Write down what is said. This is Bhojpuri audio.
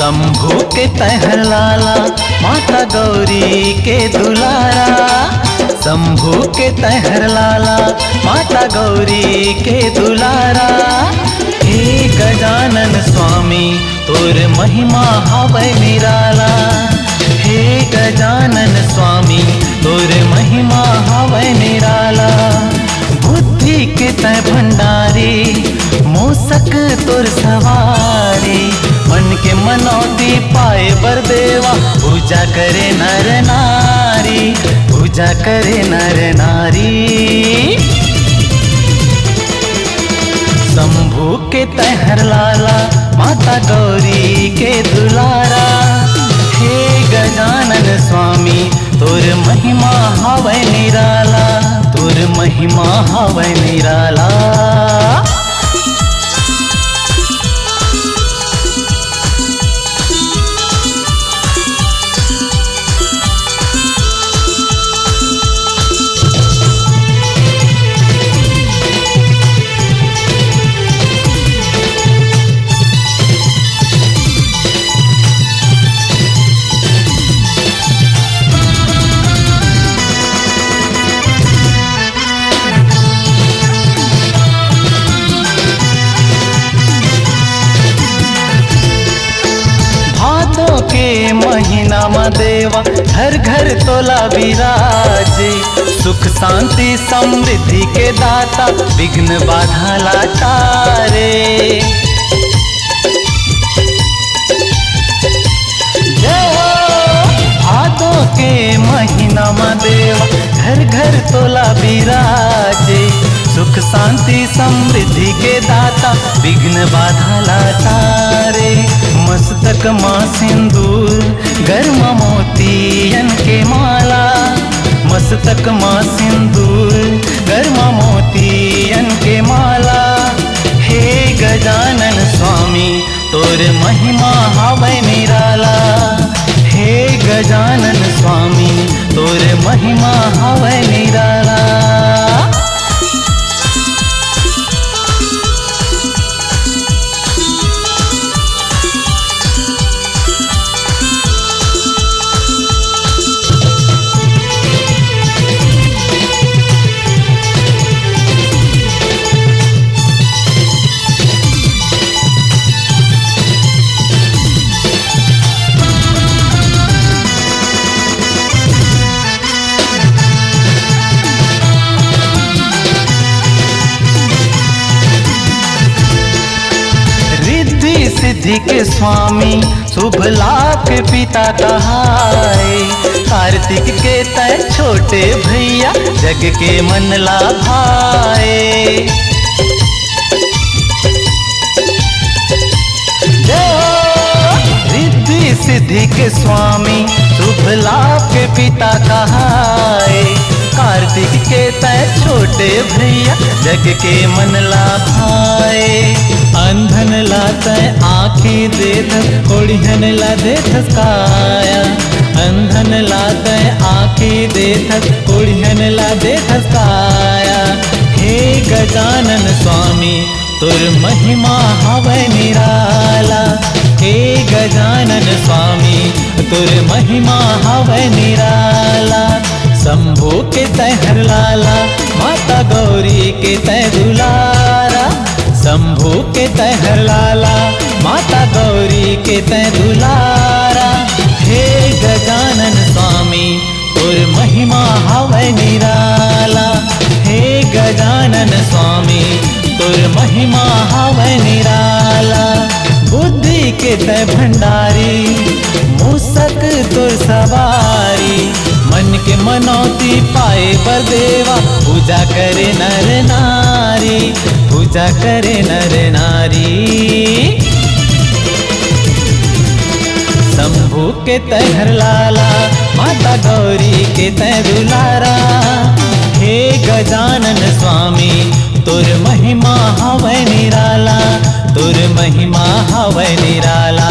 शंभू के तहर लाला माता गौरी के दुलारा। शंभू के तहर लाला माता गौरी के दुलारा। हे गजानन स्वामी तोर महिमा हवै निराला। हे गजानन स्वामी तोर महिमा हवै निराला। बुद्धि के तय भंडारी मूसक तोर सवारी। मन के मनौती पाए बर देवा पूजा करे नर नारी। पूजा करे नर नारी। शंभू के तहर लाला माता गौरी के दुलारा। हे गजानन स्वामी तोर महिमा हवै निराला। तोर महिमा हवै निराला। के महीना में देवा घर घर तोला विराजे। सुख शांति समृद्धि के दाता विघ्न बाधा लाटारे। भादों के महीना में देवा घर घर तोला विराजे। सुख शांति समृद्धि के दाता विघ्न बाधा लाटारे। मस्तक माँ सिंदूर गर्म मोतियन के माला। मस्तक माँ सिंदूर गर्म मोतियन के माला। हे गजानन स्वामी तोर महिमा हवै निराला। हे गजानन स्वामी तोर महिमा हवै निराला। सिद्धि के स्वामी शुभ लाभ के पिता कहाए। कार्तिक के तय छोटे भैया जग के मन लाभाए। रिद्धि सिद्धि के स्वामी शुभ लाभ के पिता कहाए। कार्तिक के तय छोटे भैया जग के मन लाभाए। अंधन लाते आँखी देत ओढ़ियन ला देत काया। अंधन लाते आँखी देत ओढ़ियन ला देत काया। हे गजानन स्वामी तोर महिमा हवै निराला। हे गजानन स्वामी तोर महिमा हवै निराला। शंभू के तहर लाला माता गौरी के तय दुलारा। शंभू के तहर लाला माता गौरी के तय दुलारा। हे गजानन स्वामी तोर महिमा हवै निराला। हे गजानन स्वामी तोर महिमा हवै निराला। बुद्धि के तय भंडारी मूसक तोर सवारी। मन के मनौती पाए बर देवा पूजा करे नर नारी। पूजा करे नर नारी। शंभू के तहर लाला माता गौरी के तय दुलारा। हे गजानन स्वामी तोर महिमा हवै निराला। तोर महिमा हवै निराला।